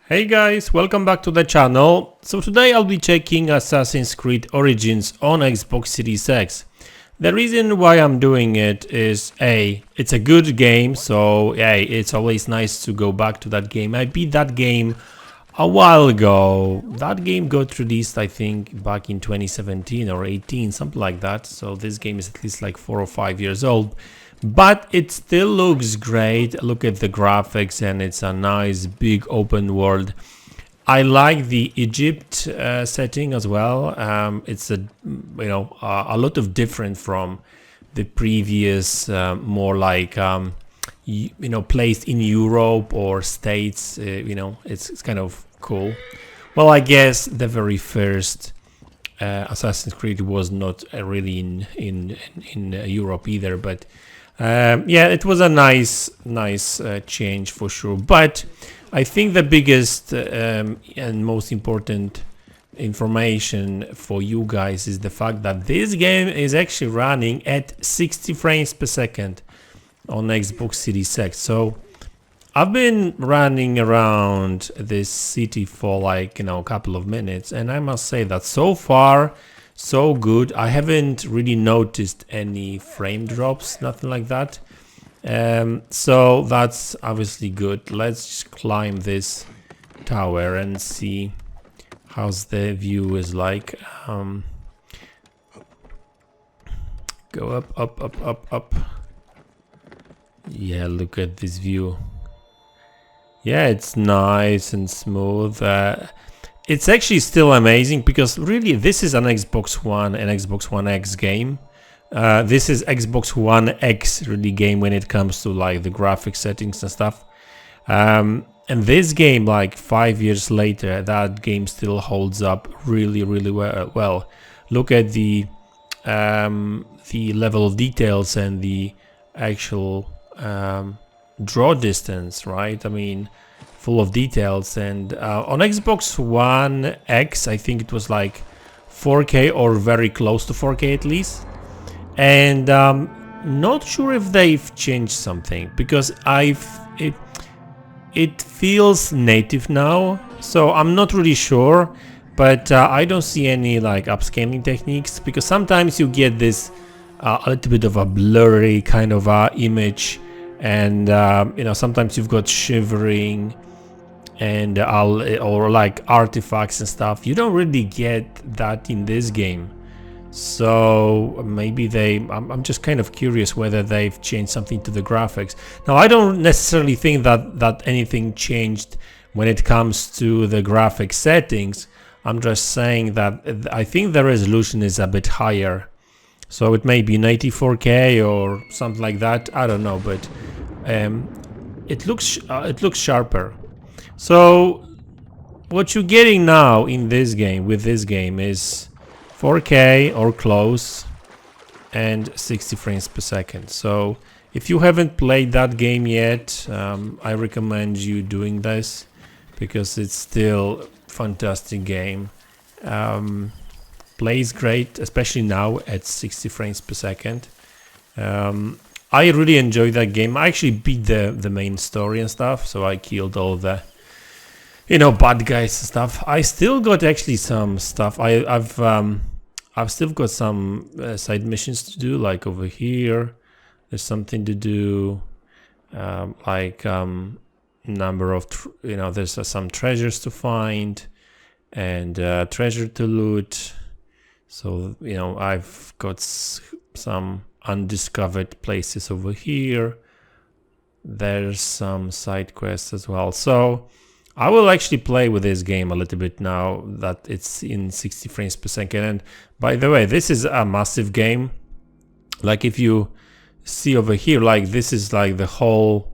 Hey guys, welcome back to the channel. So today I'll be checking Assassin's Creed Origins on Xbox Series X. The reason why I'm doing it is it's a good game, so it's always nice to go back to that game. I beat that game a while ago. That game got released, I think, back in 2017 or 18, something like that. So this game is at least like 4 or 5 years old. But it still looks great. Look at the graphics, and it's a nice big open world. I like the Egypt setting as well. It's a lot of different from the previous, more like placed in Europe or States. It's kind of cool. Well, I guess the very first Assassin's Creed was not really in Europe either, but. It was a nice change for sure. But I think the biggest and most important information for you guys is the fact that this game is actually running at 60 frames per second on Xbox Series X. So I've been running around this city for like a couple of minutes, and I must say that so far so good. I haven't really noticed any frame drops, nothing like that. So that's obviously good. Let's just climb this tower and see how's the view is like. Go up. Yeah, look at this view. Yeah, it's nice and smooth. It's actually still amazing because really this is an Xbox One and Xbox One X game. This is Xbox One X really game when it comes to like the graphic settings and stuff. And this game, like 5 years later, that game still holds up really well. Look at the level of details and the actual draw distance, right? I mean, full of details. And on Xbox One X, I think it was like 4K or very close to 4K at least. And not sure if they've changed something because it feels native now, so I'm not really sure. But I don't see any like upscaling techniques because sometimes you get this a little bit of a blurry kind of image, and sometimes you've got shivering and or like artifacts and stuff. You don't really get that in this game, so maybe I'm just kind of curious whether they've changed something to the graphics. Now, I don't necessarily think that anything changed when it comes to the graphic settings. I'm just saying that I think the resolution is a bit higher, so it may be 94K or something like that. I don't know, but it looks sharper. So what you're getting now in this game with this game is 4K or close and 60 frames per second. So if you haven't played that game yet, I recommend you doing this because it's still a fantastic game. Plays great, especially now at 60 frames per second. I really enjoyed that game. I actually beat the main story and stuff, so I killed all the bad guys and stuff. I still got actually some stuff. I've still got some side missions to do, like over here. There's something to do, number of there's some treasures to find and treasure to loot. So I've got some undiscovered places over here. There's some side quests as well. So I will actually play with this game a little bit now that it's in 60 frames per second. And by the way, this is a massive game. Like if you see over here, like this is like the whole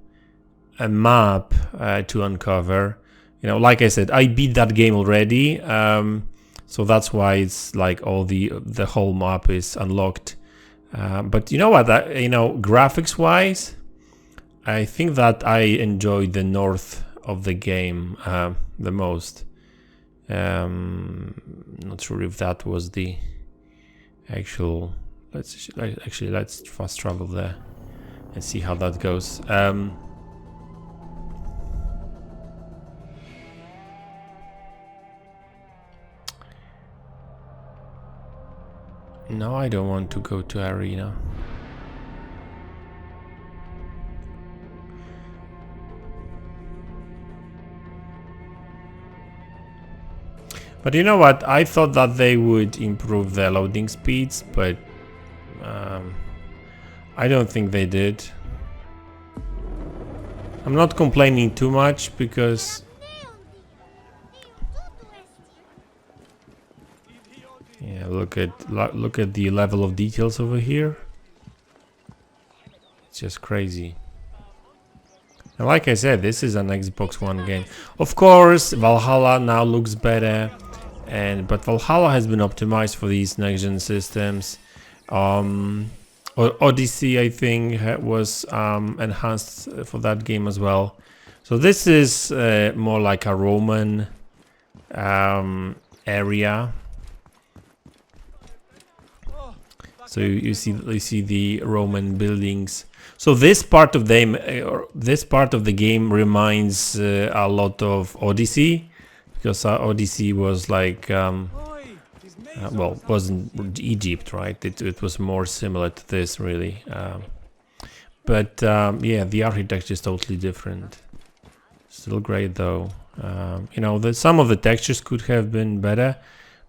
map to uncover. Like I said, I beat that game already. So that's why it's like all the whole map is unlocked. But you know what? Graphics wise, I think that I enjoyed the north of the game the most. Not sure if that was the actual. Let's fast travel there and see how that goes. No, I don't want to go to arena. But you know what? I thought that they would improve their loading speeds, but I don't think they did. I'm not complaining too much because yeah, look at the level of details over here. It's just crazy. And like I said, this is an Xbox One game. Of course, Valhalla now looks better, but Valhalla has been optimized for these next-gen systems. Odyssey, I think, was enhanced for that game as well. So this is more like a Roman area. So you see the Roman buildings. So this part of the game reminds a lot of Odyssey, because Odyssey was like well, wasn't Egypt, right? It was more similar to this, really. But yeah, the architecture is totally different. Still great though. You know, some of the textures could have been better,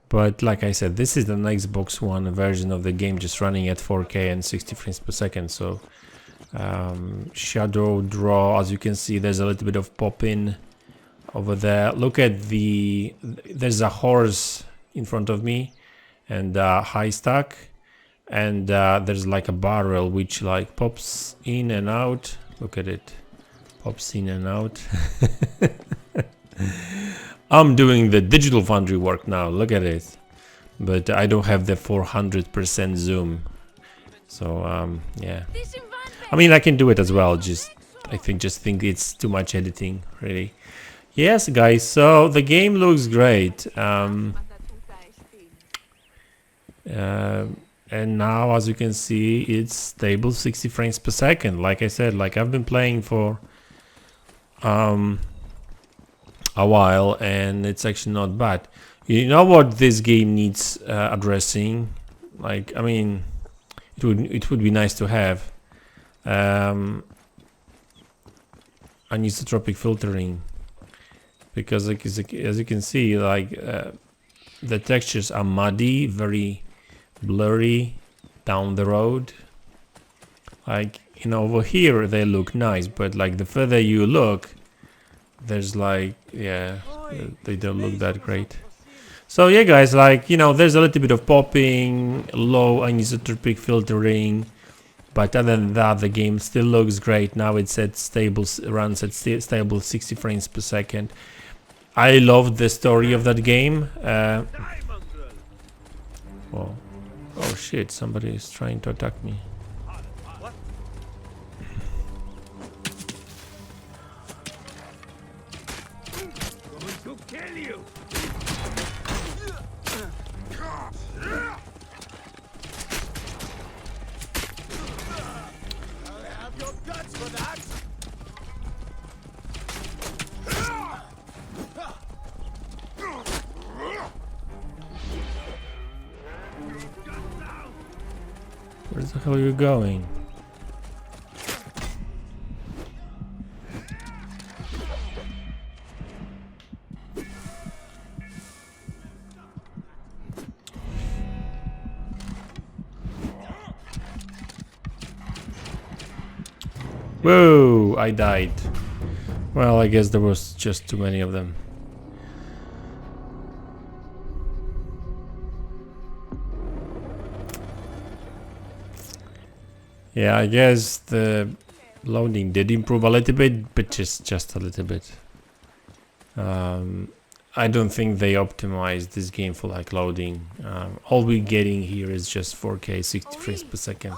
but like I said, this is an Xbox One version of the game, just running at 4K and 60 frames per second. So shadow draw, as you can see, there's a little bit of pop-in over there. Look at there's a horse in front of me, and high stack, and there's like a barrel which like pops in and out. Look at it, pops in and out. I'm doing the Digital Foundry work now, look at it, but I don't have the 400% zoom, so yeah, I mean, I can do it as well, I think it's too much editing, really. Yes, guys, so the game looks great. And now, as you can see, it's stable 60 frames per second. Like I said, like I've been playing for a while, and it's actually not bad. You know what this game needs addressing? Like, I mean, it would be nice to have anisotropic filtering, because like, as you can see, like the textures are muddy, very blurry down the road. Like, you know, over here they look nice, but like the further you look, there's like, yeah, they don't look that great. So yeah, guys, like, you know, there's a little bit of popping, low anisotropic filtering, but other than that, the game still looks great. Now it's at stable, runs at stable 60 frames per second. I loved the story of that game. Well, oh shit, somebody is trying to attack me. Where the hell are you going? Whoa, I died. Well, I guess there was just too many of them. Yeah, I guess the loading did improve a little bit, but just a little bit. I don't think they optimized this game for like loading. All we're getting here is just 4K 60 frames per second,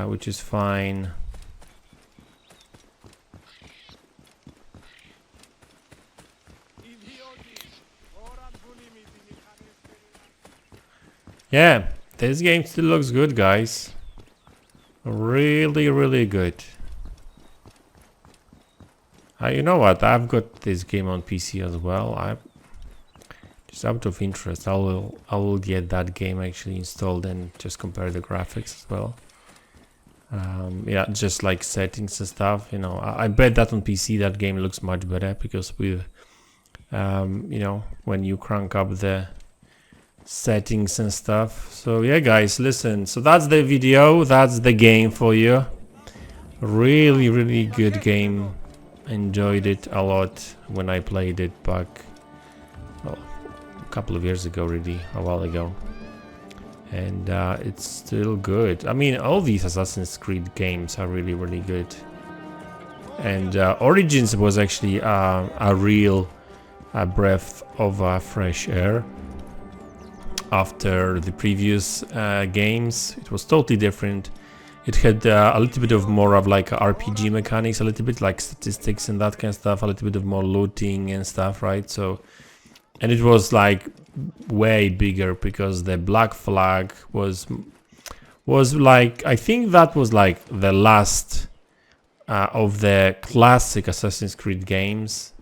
which is fine. Yeah, this game still looks good, guys. Really, really good. You know what? I've got this game on PC as well. Just out of interest, I will get that game actually installed and just compare the graphics as well. Yeah, just like settings and stuff, you know. I bet that on PC that game looks much better, because with you know, when you crank up the settings and stuff. So yeah guys, listen, so that's the video, that's the game for you. Really good game. Enjoyed it a lot when I played it back, well, a couple of years ago, really, a while ago. And it's still good. I mean, all these Assassin's Creed games are really good. And Origins was actually a real breath of fresh air. After the previous games, it was totally different. It had a little bit of more of like RPG mechanics, a little bit like statistics and that kind of stuff, a little bit of more looting and stuff, right? So, and it was like way bigger, because the Black Flag was like, I think that was like the last of the classic Assassin's Creed games.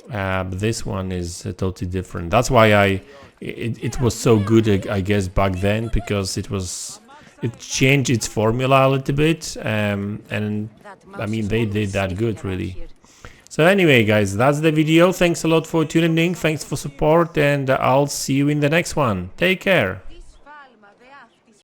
But this one is totally different. That's why it was so good, I guess, back then, because it changed its formula a little bit, and I mean, they did that good, really. So anyway guys, that's the video. Thanks a lot for tuning in, thanks for support, and I'll see you in the next one. Take care.